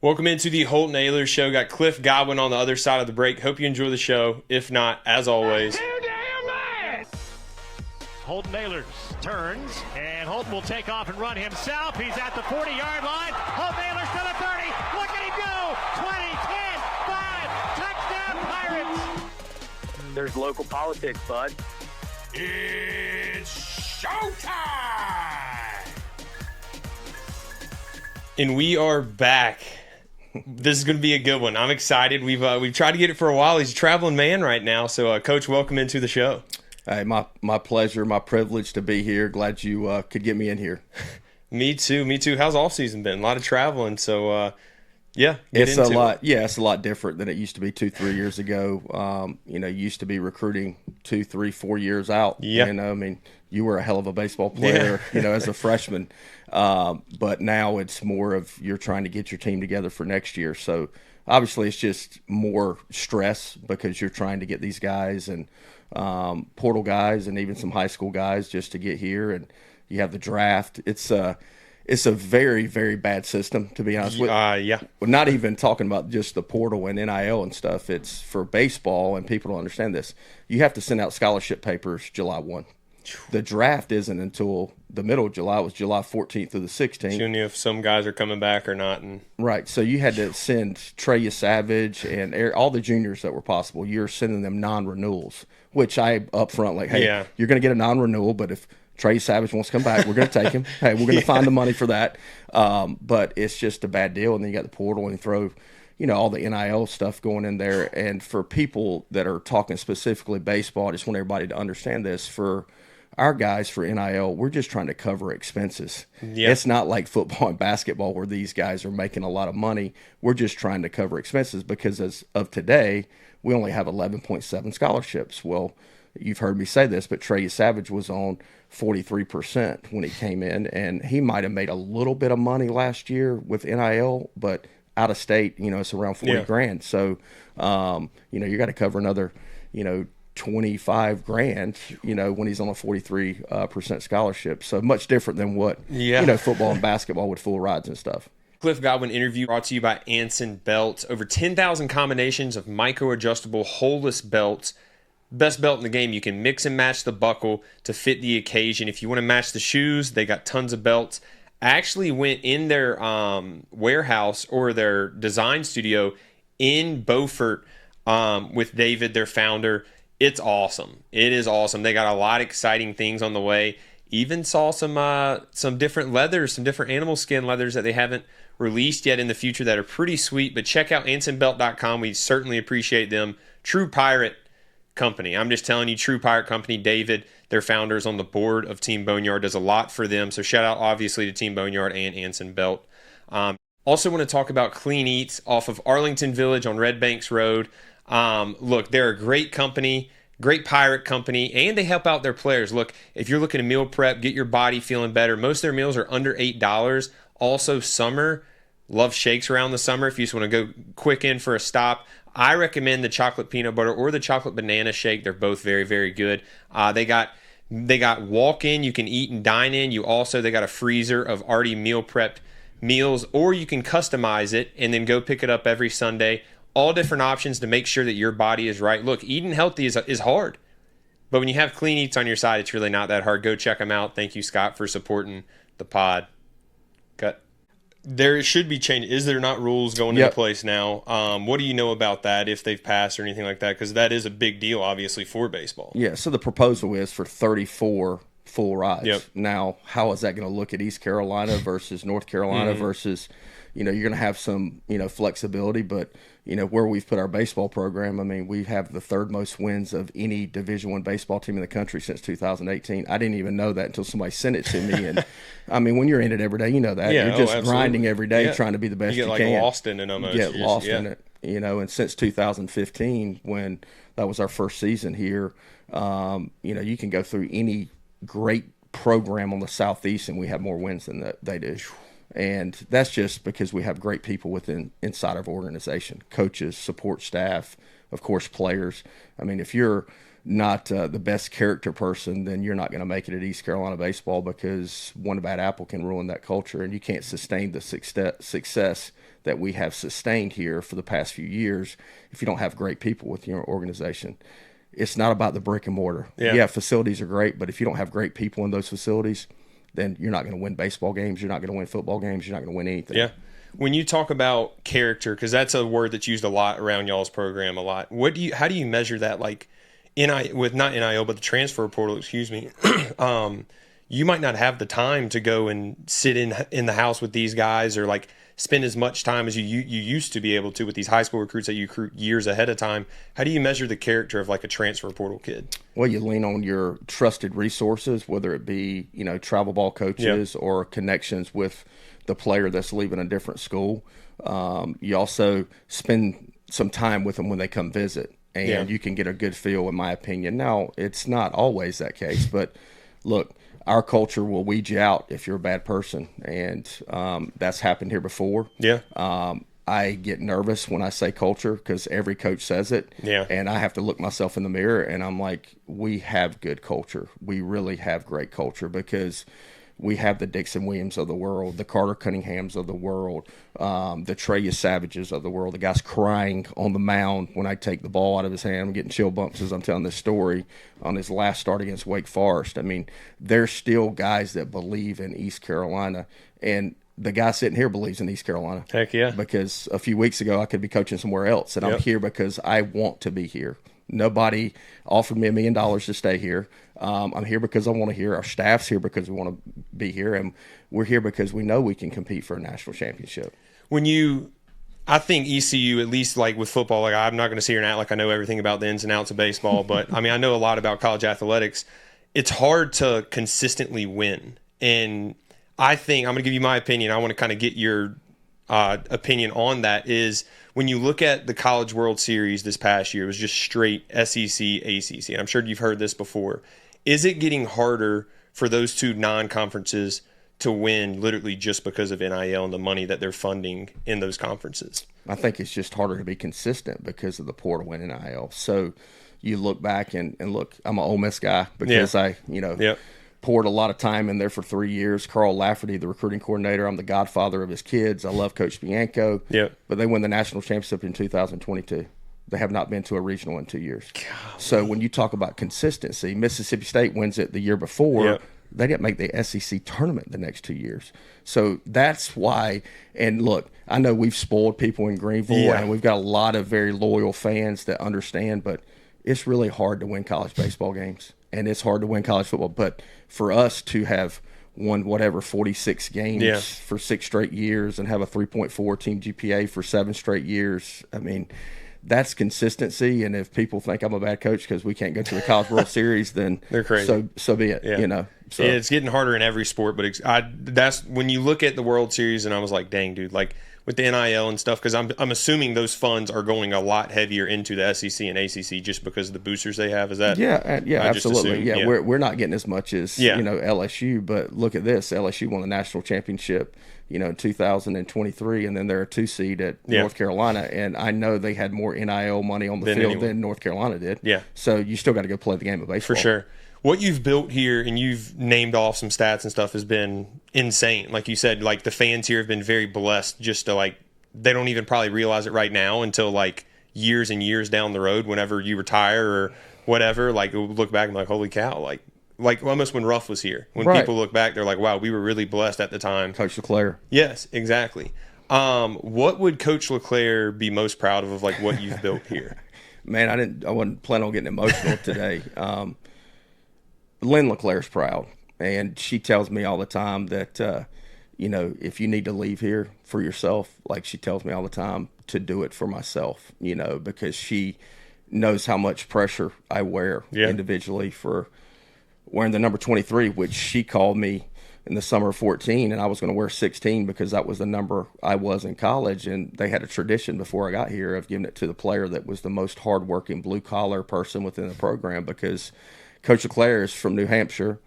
Welcome into the Holt Naylor Show. Got Cliff Godwin on the other side of the break. Hope you enjoy the show. If not, as always. Holt Naylor turns, and Holt will take off and run himself. He's at the 40-yard line. Holt Naylor's to the 30. Look at him go! 20, 10, 5. Touchdown, Pirates! There's local politics, bud. It's showtime! And we are back. This is going to be a good one. I'm excited. We've tried to get it for a while. He's a traveling man right now. So, Coach, welcome into the show. Hey, my pleasure, my privilege to be here. Glad you could get me in here. Me too. How's off season been? A lot of traveling. So, yeah, it's a lot. Yeah, it's a lot different than it used to be 2-3 years ago. Used to be recruiting 2, 3, 4 years out. Yeah. I mean, you were a hell of a baseball player, as a freshman. But now it's more of you're trying to get your team together for next year. So obviously it's just more stress because you're trying to get these guys and portal guys and even some high school guys just to get here. And you have the draft. It's a very, very bad system, to be honest with you. Yeah. We're not even talking about just the portal and NIL and stuff. It's for baseball, and people don't understand this. You have to send out scholarship papers July 1. The draft isn't until the middle of July. It was July 14th through the 16th. So you knew if some guys are coming back or not. Right. So you had to send Trey Savage and all the juniors that were possible. You're sending them non-renewals, which I up front like, hey, You're going to get a non-renewal, but if Trey Savage wants to come back, we're going to take him. Hey, we're going to find the money for that. But it's just a bad deal. And then you got the portal and throw, all the NIL stuff going in there. And for people that are talking specifically baseball, I just want everybody to understand this. For our guys for NIL, we're just trying to cover expenses. Yeah. It's not like football and basketball where these guys are making a lot of money. We're just trying to cover expenses because as of today, we only have 11.7 scholarships. Well, you've heard me say this, but Trey Savage was on 43% when he came in, and he might have made a little bit of money last year with NIL, but out of state, it's around 40 grand. So, you got to cover another, 25 grand, when he's on a 43% scholarship. So much different than what, football and basketball with full rides and stuff. Cliff Godwin interview brought to you by Anson Belts. Over 10,000 combinations of micro-adjustable holeless belts. Best belt in the game. You can mix and match the buckle to fit the occasion. If you want to match the shoes, they got tons of belts. I actually went in their warehouse or their design studio in Beaufort with David, their founder. It's awesome. It is awesome. They got a lot of exciting things on the way. Even saw some different leathers, some different animal skin leathers that they haven't released yet in the future that are pretty sweet. But check out AnsonBelt.com. We certainly appreciate them. True Pirate Company. I'm just telling you, True Pirate Company. David, their founder, is on the board of Team Boneyard, does a lot for them. So shout out obviously to Team Boneyard and Anson Belt. Also want to talk about Clean Eats off of Arlington Village on Red Banks Road. Look, they're a great company, great pirate company, and they help out their players. Look, if you're looking to meal prep, get your body feeling better, most of their meals are under $8. Also, summer, love shakes around the summer. If you just want to go quick in for a stop, I recommend the chocolate peanut butter or the chocolate banana shake. They're both very, very good. They got walk-in, you can eat and dine in. They got a freezer of already meal prepped meals, or you can customize it and then go pick it up every Sunday. All different options to make sure that your body is right. Look, eating healthy is hard, but when you have Clean Eats on your side, it's really not that hard. Go check them out. Thank you, Scott, for supporting the pod. Cut. There should be change. Is there not rules going into place now? What do you know about that, if they've passed or anything like that? Because that is a big deal, obviously, for baseball. Yeah, so the proposal is for 34 full rides. Yep. Now, how is that going to look at East Carolina versus North Carolina versus, you're going to have some, flexibility, but, where we've put our baseball program, I mean, we have the third most wins of any Division I baseball team in the country since 2018. I didn't even know that until somebody sent it to me. And, I mean, when you're in it every day, you know that. Yeah, you're just grinding every day trying to be the best you can. You get lost in it almost. You get lost in it, and since 2015, when that was our first season here, you can go through any great program on the Southeast, and we have more wins than they do. And that's just because we have great people inside of our organization, coaches, support staff, of course, players. I mean, if you're not the best character person, then you're not going to make it at East Carolina baseball, because one bad apple can ruin that culture, and you can't sustain the success that we have sustained here for the past few years, if you don't have great people with your organization. It's not about the brick and mortar. Yeah, facilities are great, but if you don't have great people in those facilities, then you're not going to win baseball games. You're not going to win football games. You're not going to win anything. Yeah. When you talk about character, because that's a word that's used a lot around y'all's program a lot, how do you measure that? Like, with not NIL, but the transfer portal, excuse me, you might not have the time to go and sit in the house with these guys or like spend as much time as you used to be able to with these high school recruits that you recruit years ahead of time. How do you measure the character of like a transfer portal kid? Well, you lean on your trusted resources, whether it be, travel ball coaches or connections with the player that's leaving a different school. You also spend some time with them when they come visit, and you can get a good feel, in my opinion. Now, it's not always that case, but look, our culture will weed you out if you're a bad person, and that's happened here before. Yeah. I get nervous when I say culture because every coach says it, and I have to look myself in the mirror, and I'm like, we have good culture. We really have great culture because we have the Dixon Williams of the world, the Carter Cunninghams of the world, the Trey Savages of the world, the guys crying on the mound when I take the ball out of his hand. I'm getting chill bumps as I'm telling this story on his last start against Wake Forest. I mean, there's still guys that believe in East Carolina, and the guy sitting here believes in East Carolina. Heck yeah. Because a few weeks ago I could be coaching somewhere else, and I'm here because I want to be here. Nobody offered me $1 million to stay here. I'm here because I want to here. Our staff's here because we want to be here, and we're here because we know we can compete for a national championship. I think ECU, at least like with football, like I'm not going to sit here and act like I know everything about the ins and outs of baseball, but I mean, I know a lot about college athletics. It's hard to consistently win, and I think I'm going to give you my opinion. I want to kind of get your opinion on that. Is when you look at the College World Series this past year, it was just straight SEC, ACC, and I'm sure you've heard this before. Is it getting harder for those two non-conferences to win literally just because of NIL and the money that they're funding in those conferences? I think it's just harder to be consistent because of the portal and NIL. So you look back and look, I'm an Ole Miss guy because I poured a lot of time in there for 3 years. Carl Lafferty, the recruiting coordinator, I'm the godfather of his kids. I love Coach Bianco. But they won the national championship in 2022. They have not been to a regional in 2 years. Golly. So when you talk about consistency, Mississippi State wins it the year before. They didn't make the SEC tournament the next 2 years. So that's why. And look, I know we've spoiled people in Greenville, and we've got a lot of very loyal fans that understand, but it's really hard to win college baseball games, and it's hard to win college football. But for us to have won 46 games for 6 straight years and have a 3.4 team GPA for 7 straight years, I mean, that's consistency. And if people think I'm a bad coach because we can't go to the College World Series, then they're crazy. So be it. So. It's getting harder in every sport, but that's when you look at the World Series, and I was like, dang, dude, like with the NIL and stuff, because I'm assuming those funds are going a lot heavier into the SEC and ACC just because of the boosters they have. Is that? Yeah, absolutely. We're not getting as much as LSU, but look at this: LSU won the national championship, in 2023, and then they're a 2 seed at North Carolina, and I know they had more NIL money on the field than North Carolina did. Yeah. So you still got to go play the game of baseball for sure. What you've built here, and you've named off some stats and stuff, has been insane. Like you said, like the fans here have been very blessed just to like, they don't even probably realize it right now until like years and years down the road, whenever you retire or whatever, like look back and be like, holy cow, like almost when Ruff was here. When people look back, they're like, wow, we were really blessed at the time. Coach LeClair. Yes, exactly. What would Coach LeClair be most proud of like what you've built here? Man, I wasn't planning on getting emotional today. Lynn LeClair's proud, and she tells me all the time that, if you need to leave here for yourself, like she tells me all the time to do it for myself, because she knows how much pressure I wear individually for wearing the number 23, which she called me in the summer of 14, and I was going to wear 16 because that was the number I was in college, and they had a tradition before I got here of giving it to the player that was the most hardworking blue-collar person within the program, because Coach LeClair is from New Hampshire,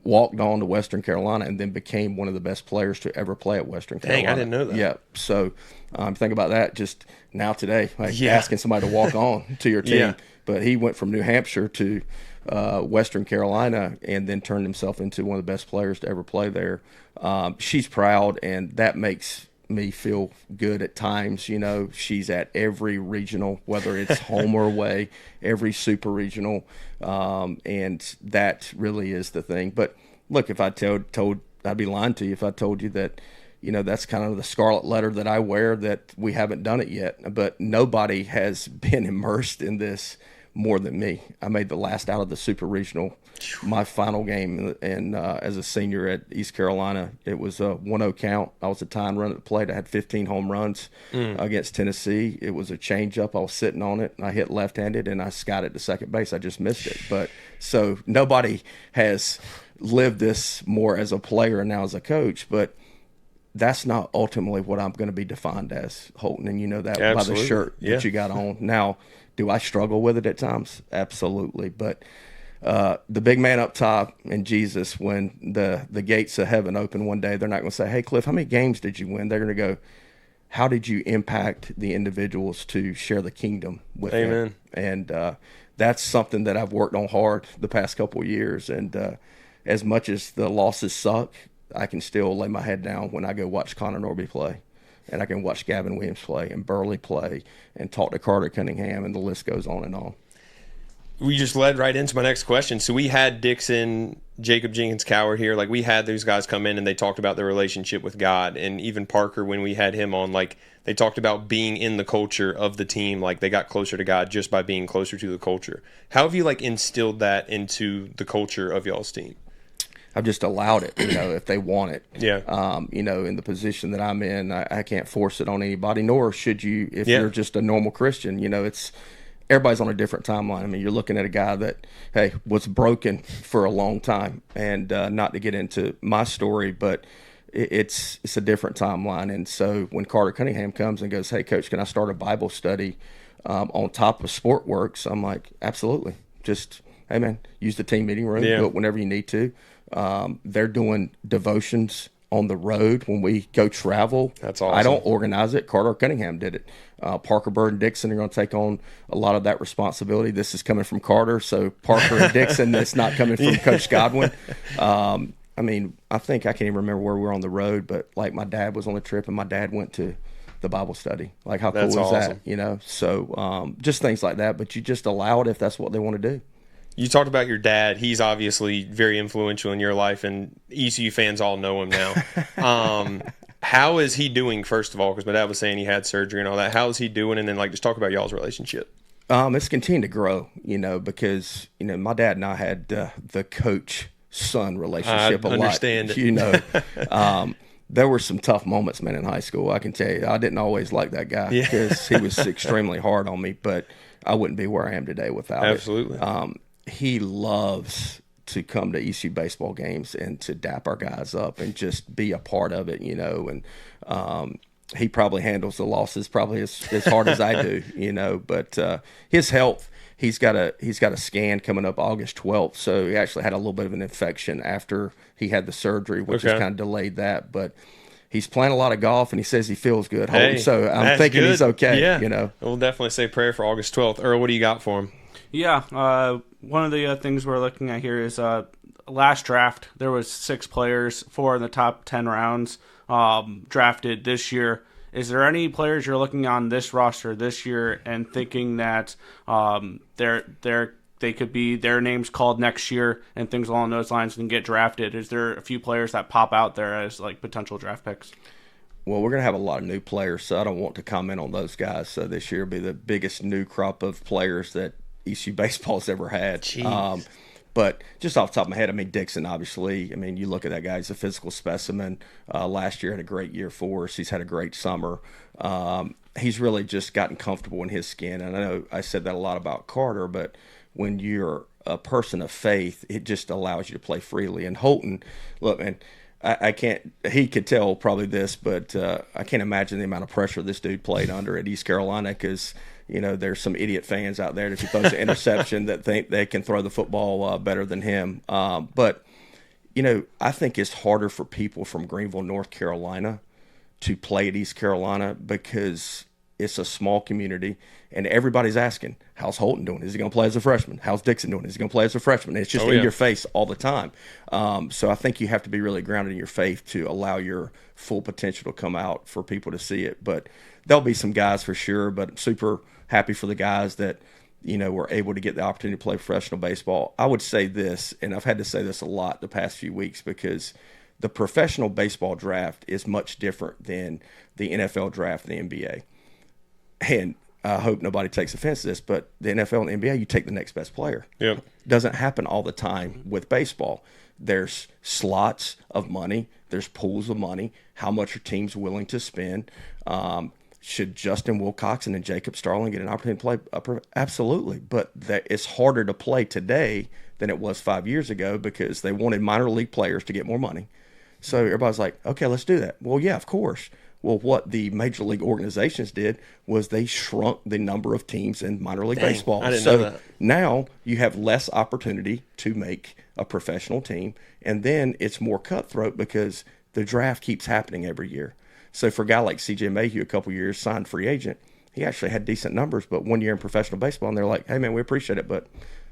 walked on to Western Carolina, and then became one of the best players to ever play at Western Carolina. Dang, I didn't know that. Yeah, so think about that just now today, asking somebody to walk on to your team. But he went from New Hampshire to Western Carolina and then turned himself into one of the best players to ever play there. She's proud, and that makes me feel good at times. You know, she's at every regional, whether it's home or away, every super regional, and that really is the thing. But look, if I told I'd be lying to you if I told you that, you know, that's kind of the scarlet letter that I wear, that we haven't done it yet. But nobody has been immersed in this more than me. I made the last out of the super regional, my final game, and as a senior at East Carolina, it was a 1-0 count. I was a tying run at the plate. I had 15 home runs against Tennessee. It was a changeup. I was sitting on it, and I hit left-handed, and I skied it to second base. I just missed it. But so nobody has lived this more as a player and now as a coach, but that's not ultimately what I'm going to be defined as, Holton, and you know that by the shirt that you got on. Now, do I struggle with it at times? Absolutely. But the big man up top and Jesus, when the gates of heaven open one day, they're not going to say, hey, Cliff, how many games did you win? They're going to go, how did you impact the individuals to share the kingdom with them? And that's something that I've worked on hard the past couple of years. And as much as the losses suck, I can still lay my head down when I go watch Connor Norby play. And I can watch Gavin Williams play and Burley play and talk to Carter Cunningham, and the list goes on and on. We just led right into my next question. So we had Dixon, Jacob Jenkins-Coward here. Like, we had those guys come in and they talked about their relationship with God. And even Parker, when we had him on, like, they talked about being in the culture of the team. Like, they got closer to God just by being closer to the culture. How have you, like, instilled that into the culture of y'all's team? I've just allowed it, you know, if they want it. Yeah. You know, in the position that I'm in, I can't force it on anybody, nor should you if you're just a normal Christian. You know, everybody's on a different timeline. I mean, you're looking at a guy that, hey, was broken for a long time. And not to get into my story, but it's a different timeline. And so when Carter Cunningham comes and goes, hey, Coach, can I start a Bible study on top of SportWorks? I'm like, absolutely. Just, hey, man, use the team meeting room. Do it whenever you need to. They're doing devotions on the road when we go travel. That's awesome. I don't organize it. Carter Cunningham did it. Parker, Bird, and Dixon are going to take on a lot of that responsibility. This is coming from Carter, so Parker and Dixon, it's not coming from Coach Godwin. I mean, I think I can't even remember where we were on the road, but like my dad was on the trip and my dad went to the Bible study. Like, how cool is that? You know, so just things like that, but you just allow it if that's what they want to do. You talked about your dad. He's obviously very influential in your life, and ECU fans all know him now. How is he doing, first of all? Because my dad was saying he had surgery and all that. How is he doing? And then, like, just talk about y'all's relationship. It's continued to grow, you know, because, you know, my dad and I had the coach-son relationship a lot. I understand it. You know, there were some tough moments, man, in high school. I can tell you, I didn't always like that guy because he was extremely hard on me, but I wouldn't be where I am today without it. Absolutely. He loves to come to ECU baseball games and to dap our guys up and just be a part of it, you know. And he probably handles the losses probably as hard as I do, you know. But his health, he's got a scan coming up August 12th. So he actually had a little bit of an infection after he had the surgery, which has kind of delayed that. But he's playing a lot of golf, and he says he feels good. Hey, so I'm thinking he's okay, you know. We'll definitely say prayer for August 12th. Earl, what do you got for him? Yeah, one of the things we're looking at here is last draft, there was 6 players, 4 in the top 10 rounds drafted this year. Is there any players you're looking on this roster this year and thinking that they could be their names called next year and things along those lines and get drafted? Is there a few players that pop out there as like potential draft picks? Well, we're going to have a lot of new players, so I don't want to comment on those guys. So this year will be the biggest new crop of players that ECU baseball's ever had. But just off the top of my head, I mean, Dixon, obviously, I mean, you look at that guy, he's a physical specimen. Last year had a great year for us. He's had a great summer. He's really just gotten comfortable in his skin. And I know I said that a lot about Carter, but when you're a person of faith, it just allows you to play freely. And Holton, look, man, I can't, he could tell probably this, but I can't imagine the amount of pressure this dude played under at East Carolina because, you know, there's some idiot fans out there that if he throws an interception that think they can throw the football better than him. But, you know, I think it's harder for people from Greenville, North Carolina to play at East Carolina because it's a small community, and everybody's asking, how's Holton doing? Is he going to play as a freshman? How's Dixon doing? Is he going to play as a freshman? And it's just in your face all the time. So I think you have to be really grounded in your faith to allow your full potential to come out for people to see it. But there'll be some guys for sure, but I'm super happy for the guys that, were able to get the opportunity to play professional baseball. I would say this, and I've had to say this a lot the past few weeks, because the professional baseball draft is much different than the NFL draft and the NBA. And I hope nobody takes offense to this, but the NFL and the NBA, you take the next best player. Yep. Doesn't happen all the time with baseball. There's slots of money. There's pools of money. How much are teams willing to spend? Should Justin Wilcoxon and Jacob Starling get an opportunity to play? Absolutely. But it's harder to play today than it was 5 years ago because they wanted minor league players to get more money. So everybody's like, okay, let's do that. Well, yeah, of course. Well, what the major league organizations did was they shrunk the number of teams in minor league baseball. I didn't know that. Now you have less opportunity to make a professional team, and then it's more cutthroat because the draft keeps happening every year. So for a guy like C.J. Mayhew, a couple years, signed free agent, he actually had decent numbers, but 1 year in professional baseball, and they're like, hey, man, we appreciate it, but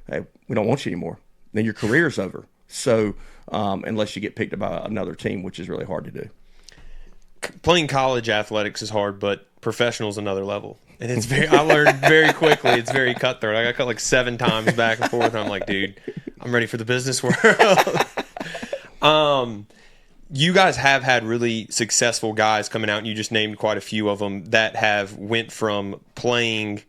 hey, we don't want you anymore. Then your career's over. So unless you get picked up by another team, which is really hard to do. Playing college athletics is hard, but professional is another level. And it's I learned very quickly. It's very cutthroat. I got cut like 7 times back and forth. And I'm like, dude, I'm ready for the business world. You guys have had really successful guys coming out, and you just named quite a few of them that have went from playing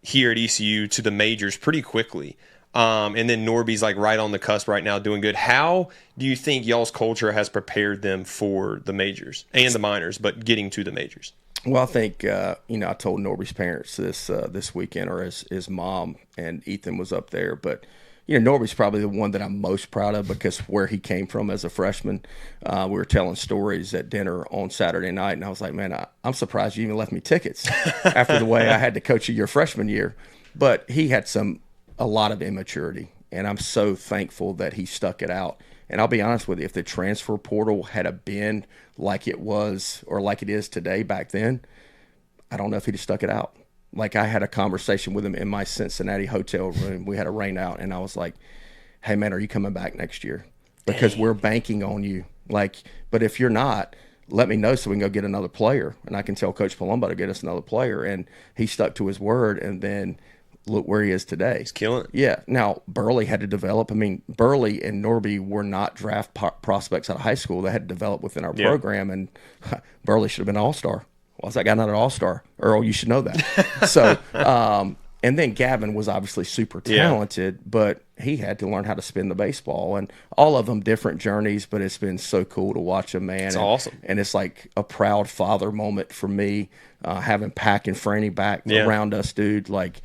here at ECU to the majors pretty quickly. And then Norby's like right on the cusp right now doing good. How do you think y'all's culture has prepared them for the majors and the minors, but getting to the majors? Well, I think, I told Norby's parents this weekend, or his mom, and Ethan was up there. But, Norby's probably the one that I'm most proud of because where he came from as a freshman. We were telling stories at dinner on Saturday night, and I was like, man, I'm surprised you even left me tickets after the way I had to coach you your freshman year. But he had a lot of immaturity, and I'm so thankful that he stuck it out. And I'll be honest with you, if the transfer portal had been like it was or like it is today back then, I don't know if he'd have stuck it out. Like, I had a conversation with him in my Cincinnati hotel room. We had a rain out, and I was like, hey, man, are you coming back next year? Because we're banking on you. Like, but if you're not, let me know so we can go get another player. And I can tell Coach Palumbo to get us another player. And he stuck to his word, and then look where he is today. He's killing it. Yeah. Now, Burley had to develop. I mean, Burley and Norby were not draft prospects out of high school. They had to develop within our program, and Burley should have been an all-star. Why is that guy not an all-star? Earl, you should know that. So, and then Gavin was obviously super talented, but he had to learn how to spin the baseball. And all of them different journeys, but it's been so cool to watch them, man. It's awesome. And it's like a proud father moment for me, having Pack and Franny back around us, dude. Like,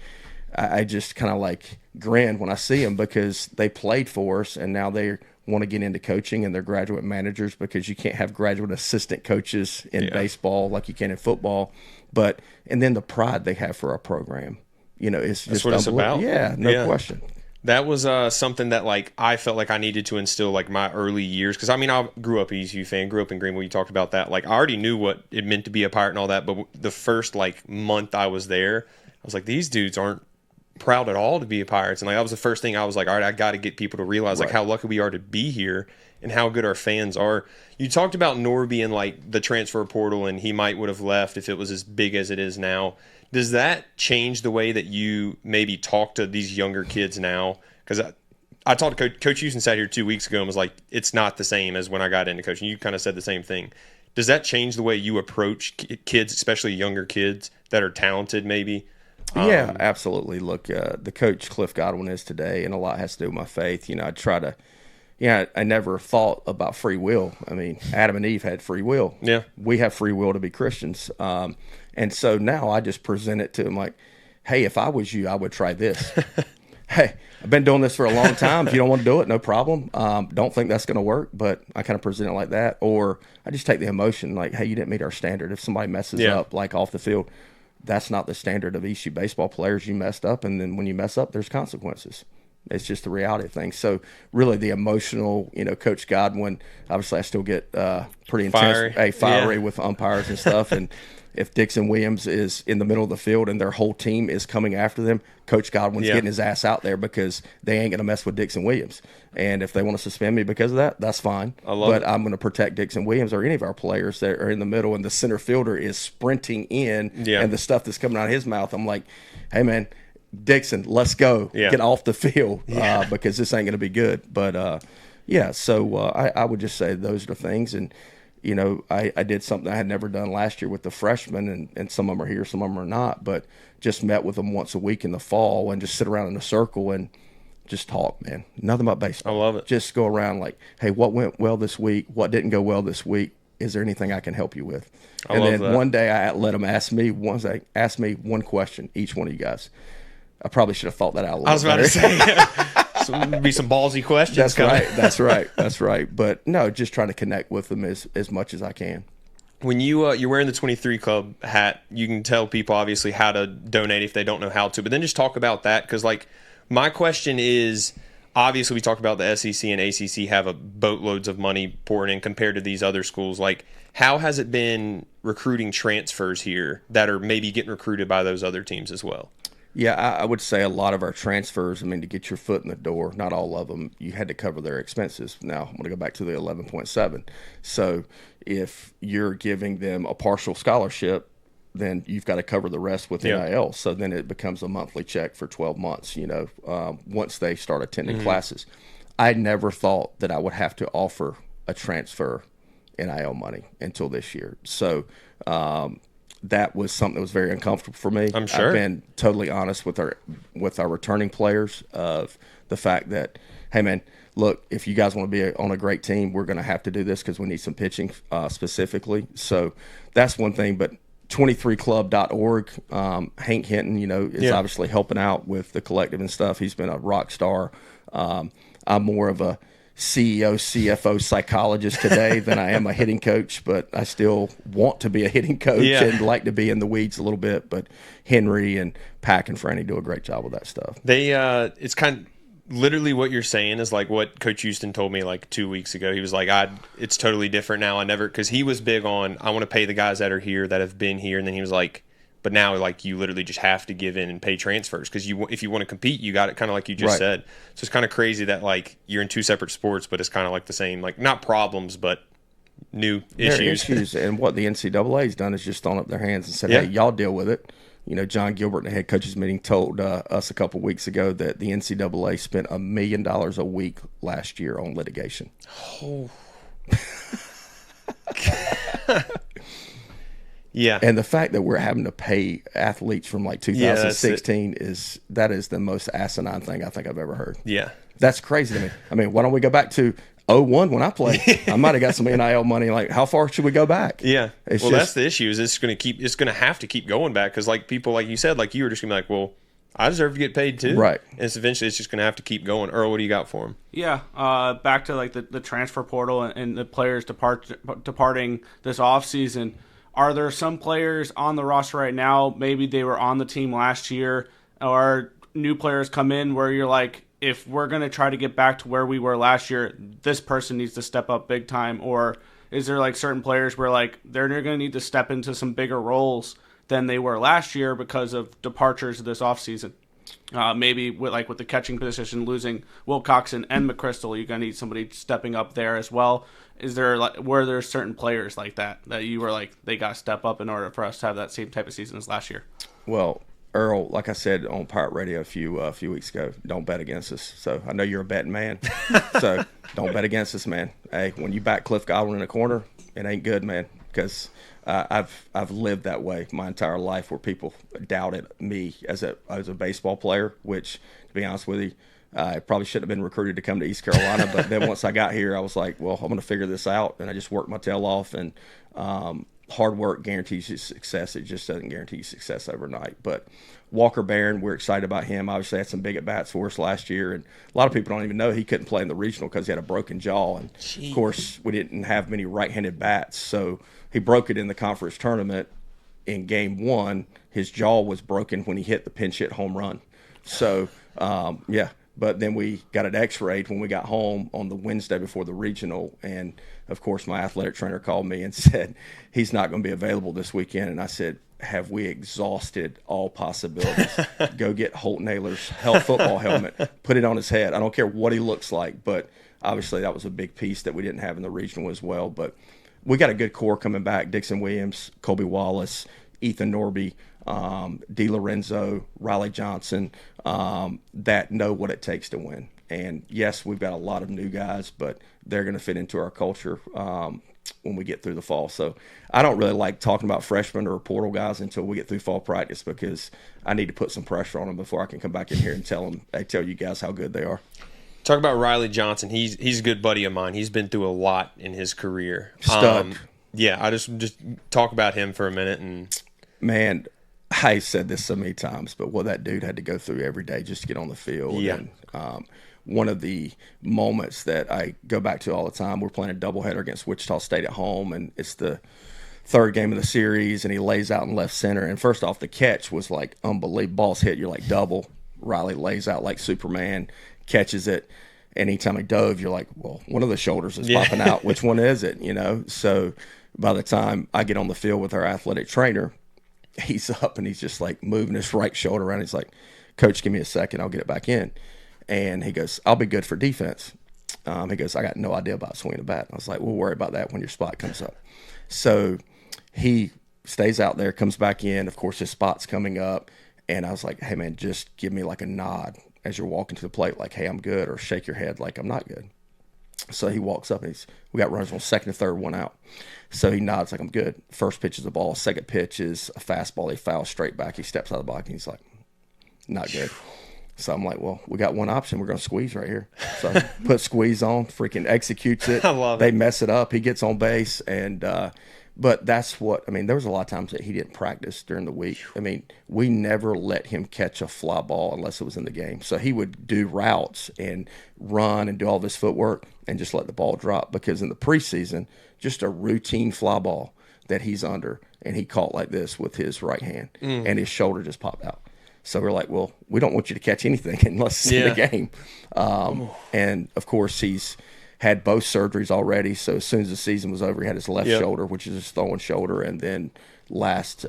I just kind of like grin when I see them because they played for us, and now they want to get into coaching, and they're graduate managers because you can't have graduate assistant coaches in baseball like you can in football. And then the pride they have for our program, it's That's just what it's about. Yeah, no question. That was something that like I felt like I needed to instill like my early years, because I mean I grew up ECU fan, grew up in Greenville. You talked about that. Like I already knew what it meant to be a Pirate and all that, but the first like month I was there, I was like, these dudes aren't proud at all to be a Pirates. And like that was the first thing I was like, all right, I got to get people to realize like how lucky we are to be here and how good our fans are. You talked about Norby and like the transfer portal, and he might would have left if it was as big as it is now. Does that change the way that you maybe talk to these younger kids now? Because I talked to Coach Houston sat here 2 weeks ago and was like, it's not the same as when I got into coaching. You kind of said the same thing. Does that change the way you approach kids, especially younger kids that are talented maybe? Yeah, absolutely. Look, the coach Cliff Godwin is today, and a lot has to do with my faith. I try to, I never thought about free will. I mean, Adam and Eve had free will. Yeah. We have free will to be Christians. And so now I just present it to him like, hey, if I was you, I would try this. Hey, I've been doing this for a long time. If you don't want to do it, no problem. Don't think that's going to work, but I kind of present it like that. Or I just take the emotion like, hey, you didn't meet our standard. If somebody messes up like off the field, that's not the standard of ECU baseball players. You messed up, and then when you mess up, there's consequences. It's just the reality of things. So really the emotional, Coach Godwin, obviously I still get pretty intense, fiery with umpires and stuff. And if Dixon Williams is in the middle of the field and their whole team is coming after them, Coach Godwin's getting his ass out there because they ain't going to mess with Dixon Williams. And if they want to suspend me because of that, that's fine. But I'm going to protect Dixon Williams or any of our players that are in the middle, and the center fielder is sprinting in, and the stuff that's coming out of his mouth, I'm like, hey, man, Dixon, let's go. Get off the field because this ain't going to be good. But, so I would just say those are the things. And, I did something I had never done last year with the freshmen, and some of them are here, some of them are not, but just met with them once a week in the fall and just sit around in a circle and just talk, man. Nothing but baseball. I love it. Just go around like, hey, what went well this week? What didn't go well this week? Is there anything I can help you with? And then one day I let them ask me one question, each one of you guys. I probably should have thought that out a little bit. I was about to say, so be some ballsy questions. That's right. But no, just trying to connect with them as much as I can. When you're wearing the 23 Club hat, you can tell people obviously how to donate if they don't know how to. But then just talk about that, because my question is, obviously we talked about the SEC and ACC have boatloads of money pouring in compared to these other schools. How has it been recruiting transfers here that are maybe getting recruited by those other teams as well? Yeah, I would say a lot of our transfers, to get your foot in the door, not all of them, you had to cover their expenses. Now, I'm going to go back to the 11.7. So if you're giving them a partial scholarship, then you've got to cover the rest with NIL. So then it becomes a monthly check for 12 months, once they start attending classes. I never thought that I would have to offer a transfer NIL money until this year. So that was something that was very uncomfortable for me. I'm sure. I've been totally honest with our returning players of the fact that, hey, man, look, if you guys want to be on a great team, we're going to have to do this because we need some pitching specifically. So that's one thing. But 23club.org, Hank Hinton, is obviously helping out with the collective and stuff. He's been a rock star. I'm more of a CEO, CFO, psychologist today than I am a hitting coach, but I still want to be a hitting coach and like to be in the weeds a little bit. But Henry and Pack and Franny do a great job with that stuff. It's kind of literally what you're saying is like what Coach Houston told me 2 weeks ago. He was like, it's totally different now. Because he was big on, I want to pay the guys that are here that have been here. And then he was like, but now you literally just have to give in and pay transfers because if you want to compete, you got it, kind of like you just said. So it's kind of crazy that you're in two separate sports, but it's kind of the same, not problems, but new issues. And what the NCAA has done is just thrown up their hands and said, hey, y'all deal with it. John Gilbert in the head coaches meeting told us a couple weeks ago that the NCAA spent $1 million a week last year on litigation. Oh. Yeah. And the fact that we're having to pay athletes from 2016 is the most asinine thing I think I've ever heard. Yeah. That's crazy to me. Why don't we go back to 2001 when I played? I might have got some NIL money. How far should we go back? Yeah. That's the issue. Is it's going to have to keep going back because people, like you said, you were just going to be well, I deserve to get paid too. Right. And eventually it's just going to have to keep going. Earl, what do you got for him? Yeah. Back to the transfer portal and the players departing this offseason. Are there some players on the roster right now, maybe they were on the team last year, or new players come in where you're like, if we're going to try to get back to where we were last year, this person needs to step up big time? Or is there certain players where they're going to need to step into some bigger roles than they were last year because of departures this offseason? Maybe with the catching position, losing Wilcoxon and McChrystal, you're going to need somebody stepping up there as well. Were there certain players like that you were they got to step up in order for us to have that same type of season as last year? Well, Earl, like I said on Pirate Radio a few weeks ago, don't bet against us. So I know you're a betting man, so don't bet against us, man. Hey, when you back Cliff Godwin in a corner, it ain't good, man, because I've lived that way my entire life where people doubted me as a baseball player, which, to be honest with you, I probably shouldn't have been recruited to come to East Carolina. But then once I got here, I was like, well, I'm going to figure this out. And I just worked my tail off. And hard work guarantees you success. It just doesn't guarantee you success overnight. But Walker Barron, we're excited about him. Obviously had some big at-bats for us last year. And a lot of people don't even know he couldn't play in the regional because he had a broken jaw. And, of course, we didn't have many right-handed bats. So he broke it in the conference tournament. In game one, his jaw was broken when he hit the pinch hit home run. So, But then we got it x-rayed when we got home on the Wednesday before the regional. And, of course, my athletic trainer called me and said he's not going to be available this weekend. And I said, have we exhausted all possibilities? Go get Holt Naylor's football helmet, put it on his head. I don't care what he looks like, but obviously that was a big piece that we didn't have in the regional as well. But we got a good core coming back. Dixon Williams, Colby Wallace, Ethan Norby, D. Lorenzo, Riley Johnson, that know what it takes to win. And, yes, we've got a lot of new guys, but they're going to fit into our culture when we get through the fall. So I don't really like talking about freshmen or portal guys until we get through fall practice, because I need to put some pressure on them before I can come back in here and tell you guys how good they are. Talk about Riley Johnson. He's a good buddy of mine. He's been through a lot in his career. Stud. Yeah, I just talk about him for a minute. And man, I said this so many times, but what that dude had to go through every day just to get on the field. Yeah. And, one of the moments that I go back to all the time, we're playing a doubleheader against Wichita State at home, and it's the third game of the series, and he lays out in left center. And first off, the catch was like unbelievable. Ball's hit, you're like double. Riley lays out like Superman, catches it. Anytime he dove, you're like, well, one of the shoulders is popping out. Which one is it? So by the time I get on the field with our athletic trainer, he's up and he's just like moving his right shoulder around. He's like, Coach, give me a second. I'll get it back in. And he goes, I'll be good for defense. He goes, I got no idea about swinging a bat. I was like, we'll worry about that when your spot comes up. So he stays out there, comes back in. Of course, his spot's coming up. And I was like, hey, man, just give me like a nod as you're walking to the plate, like, hey, I'm good, or shake your head like I'm not good. So he walks up, and we got runners on second and third, one out. So he nods like I'm good. First pitch is a ball. Second pitch is a fastball. He fouls straight back. He steps out of the box, and he's like, not good. So I'm like, well, we got one option. We're going to squeeze right here. So I put squeeze on, freaking executes it. I love it. They mess it up. He gets on base. And but that's what – I mean, there was a lot of times that he didn't practice during the week. I mean, we never let him catch a fly ball unless it was in the game. So he would do routes and run and do all this footwork and just let the ball drop, because in the preseason, just a routine fly ball that he's under, and he caught like this with his right hand, and his shoulder just popped out. So we're like, well, we don't want you to catch anything unless it's in the game. And, of course, he's had both surgeries already. So as soon as the season was over, he had his left shoulder, which is his throwing shoulder. And then last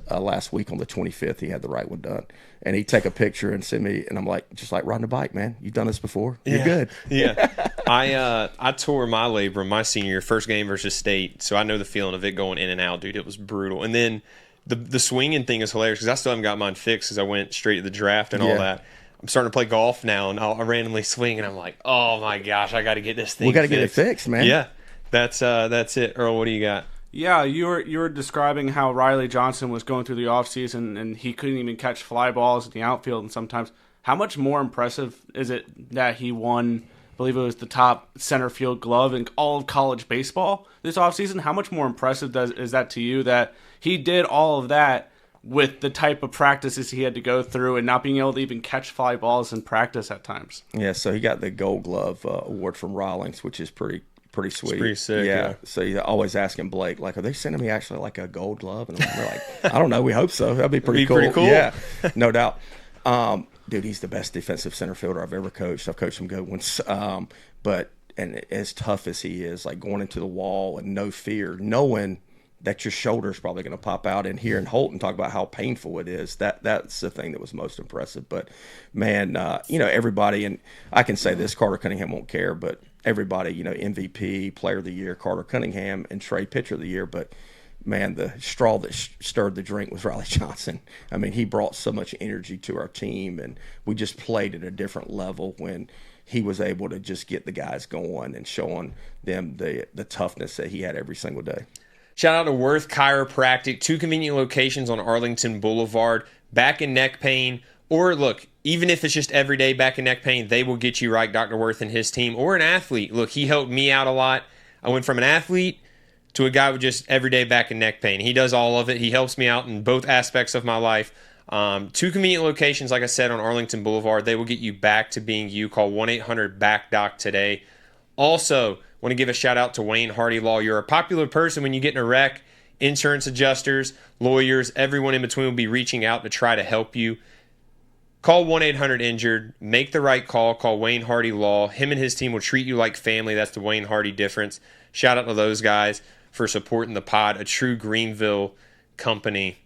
week on the 25th, he had the right one done. And he'd take a picture and send me, and I'm like, just like riding a bike, man. You've done this before. You're good. Yeah. I tore my labrum my senior year, first game versus State. So I know the feeling of it going in and out, dude. It was brutal. And then the swinging thing is hilarious, because I still haven't got mine fixed, because I went straight to the draft and all that. I'm starting to play golf now, and I randomly swing, and I'm like, oh my gosh, I got to get this thing. We got to get it fixed, man. Yeah, that's it. Earl, what do you got? Yeah, you were describing how Riley Johnson was going through the offseason, and he couldn't even catch fly balls in the outfield. And sometimes, how much more impressive is it that he won? I believe it was the top center field glove in all of college baseball this offseason. How much more impressive is that to you, that he did all of that with the type of practices he had to go through and not being able to even catch fly balls in practice at times? Yeah, so he got the Gold Glove award from Rawlings, which is pretty sweet. It's pretty sick, yeah. So you're always asking Blake, like, are they sending me actually like a Gold Glove? And we're like, I don't know. We hope so. That'd be pretty cool. Yeah, no doubt. Dude, he's the best defensive center fielder I've ever coached. I've coached some good ones. But as tough as he is, like going into the wall and no fear, knowing that your shoulder is probably going to pop out, and hearing Holton talk about how painful it is, that's the thing that was most impressive. But, man, everybody, and I can say this, Carter Cunningham won't care, but everybody, MVP, Player of the Year, Carter Cunningham, and Trey Pitcher of the Year. But, man, the straw that stirred the drink was Riley Johnson. I mean, he brought so much energy to our team, and we just played at a different level when he was able to just get the guys going and showing them the toughness that he had every single day. Shout out to Worth Chiropractic, 2 convenient locations on Arlington Boulevard. Back and neck pain, or look, even if it's just everyday back and neck pain, they will get you right, Dr. Worth and his team. Or an athlete. Look, he helped me out a lot. I went from an athlete to a guy with just everyday back and neck pain. He does all of it. He helps me out in both aspects of my life. 2 convenient locations, like I said, on Arlington Boulevard. They will get you back to being you. Call 1-800-BACK-DOC today. Also, want to give a shout out to Wayne Hardy Law. You're a popular person when you get in a wreck. Insurance adjusters, lawyers, everyone in between will be reaching out to try to help you. Call 1-800-INJURED. Make the right call. Call Wayne Hardy Law. Him and his team will treat you like family. That's the Wayne Hardy difference. Shout out to those guys for supporting the pod. A true Greenville company.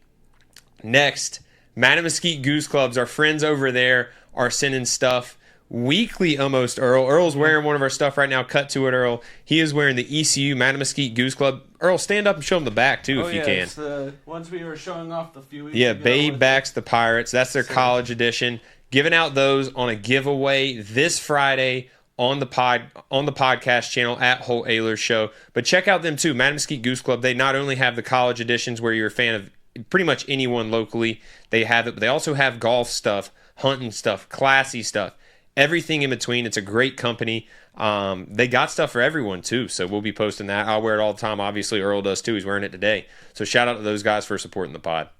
Next, Madam Mesquite Goose Clubs. Our friends over there are sending stuff weekly almost, Earl. Earl's wearing one of our stuff right now. Cut to it, Earl. He is wearing the ECU Madam Mesquite Goose Club. Earl, stand up and show them the back, too, if you can. It's the ones we were showing off a few weeks ago. Babe with backs the Pirates. That's their college edition. Giving out those on a giveaway this Friday on the podcast channel at Holt Ayler Show. But check out them, too. Madam Mesquite Goose Club. They not only have the college editions where you're a fan of pretty much anyone locally, they have it, but they also have golf stuff, hunting stuff, classy stuff. Everything in between. It's a great company. They got stuff for everyone, too, so we'll be posting that. I'll wear it all the time. Obviously, Earl does, too. He's wearing it today. So shout out to those guys for supporting the pod.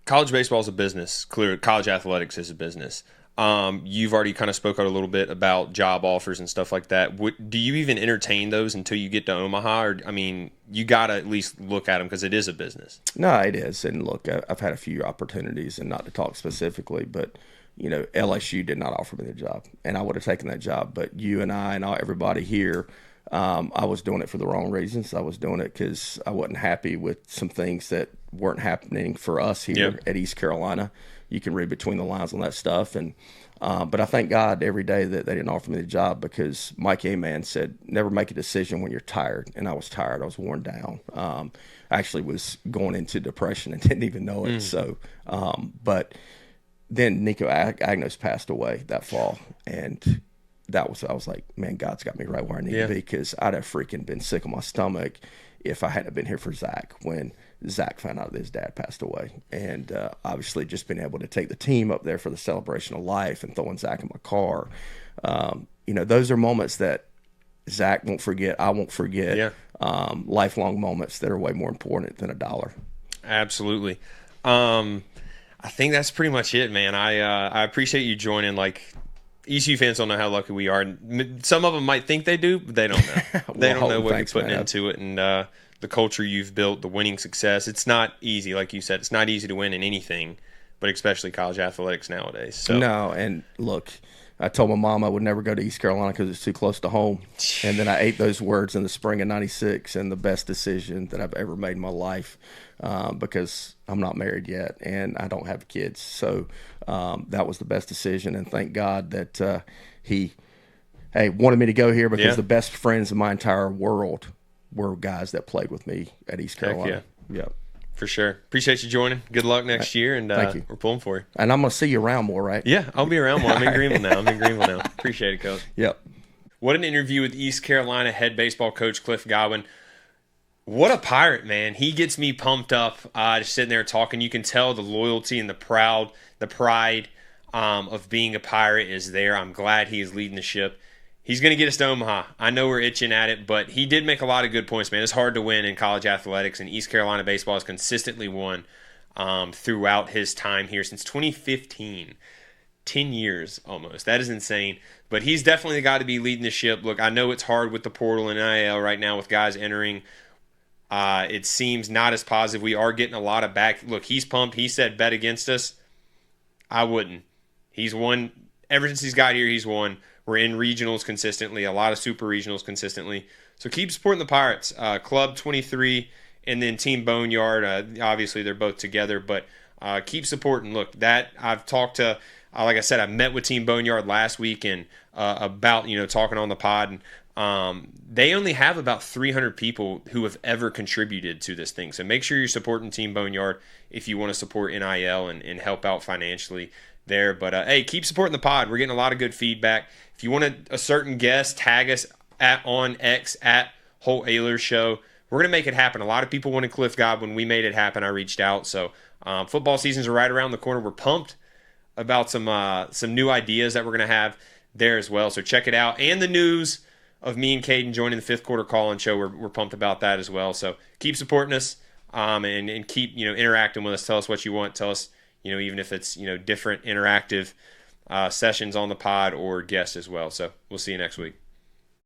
College baseball is a business. Clearly, college athletics is a business. You've already kind of spoke out a little bit about job offers and stuff like that. Do you even entertain those until you get to Omaha? Or, I mean, you got to at least look at them because it is a business. No, it is. And look, I've had a few opportunities, and not to talk specifically, but LSU did not offer me the job, and I would have taken that job. But you and I and everybody here, I was doing it for the wrong reasons. I was doing it because I wasn't happy with some things that weren't happening for us here at East Carolina. You can read between the lines on that stuff. And but I thank God every day that they didn't offer me the job, because Mike Aman said, never make a decision when you're tired. And I was tired. I was worn down. I actually was going into depression and didn't even know it. So, but then Nico Agnos passed away that fall, and I was like, man, God's got me right where I need to be, because I'd have freaking been sick on my stomach if I hadn't been here for Zach when Zach found out that his dad passed away. And obviously just being able to take the team up there for the celebration of life and throwing Zach in my car, those are moments that Zach won't forget, I won't forget, lifelong moments that are way more important than $1. Absolutely. I think that's pretty much it, man. I appreciate you joining. Like, ECU fans don't know how lucky we are. Some of them might think they do, but they don't know. They don't know what you're putting into it, and the culture you've built, the winning success. It's not easy, like you said. It's not easy to win in anything, but especially college athletics nowadays. So. No, and look, I told my mom I would never go to East Carolina because it's too close to home. And then I ate those words in the spring of '96, and the best decision that I've ever made in my life, because I'm not married yet and I don't have kids. So that was the best decision. And thank God that he wanted me to go here, because the best friends in my entire world were guys that played with me at East Carolina. Yep. For sure. Appreciate you joining. Good luck next year, and thank you. We're pulling for you. And I'm going to see you around more, right? Yeah, I'll be around more. I'm in Greenville now. Appreciate it, Coach. Yep. What an interview with East Carolina head baseball coach Cliff Godwin. What a Pirate, man. He gets me pumped up just sitting there talking. You can tell the loyalty and the pride of being a Pirate is there. I'm glad he is leading the ship. He's going to get us to Omaha. I know we're itching at it, but he did make a lot of good points, man. It's hard to win in college athletics, and East Carolina baseball has consistently won throughout his time here since 2015. 10 years almost. That is insane. But he's definitely the guy to be leading the ship. Look, I know it's hard with the portal and NIL right now with guys entering. It seems not as positive. We are getting a lot of back. Look, he's pumped. He said bet against us. I wouldn't. He's won. Ever since he's got here, he's won. We're in regionals consistently, a lot of super regionals consistently. So keep supporting the Pirates. Club 23 and then Team Boneyard. Obviously, they're both together, but keep supporting. Look, that I've talked to, like I said, I met with Team Boneyard last week and about, talking on the pod. And they only have about 300 people who have ever contributed to this thing. So make sure you're supporting Team Boneyard if you want to support NIL and help out financially there. But hey, keep supporting the pod. We're getting a lot of good feedback. If you want a certain guest, tag us on X at Holt Ayler Show. We're going to make it happen. A lot of people wanted Cliff Godwin. We made it happen. I reached out. So football seasons are right around the corner. We're pumped about some new ideas that we're going to have there as well. So check it out. And the news of me and Caden joining the fifth quarter call-in show. We're pumped about that as well. So keep supporting us and keep interacting with us. Tell us what you want. Tell us even if it's different interactive sessions on the pod or guests as well. So we'll see you next week.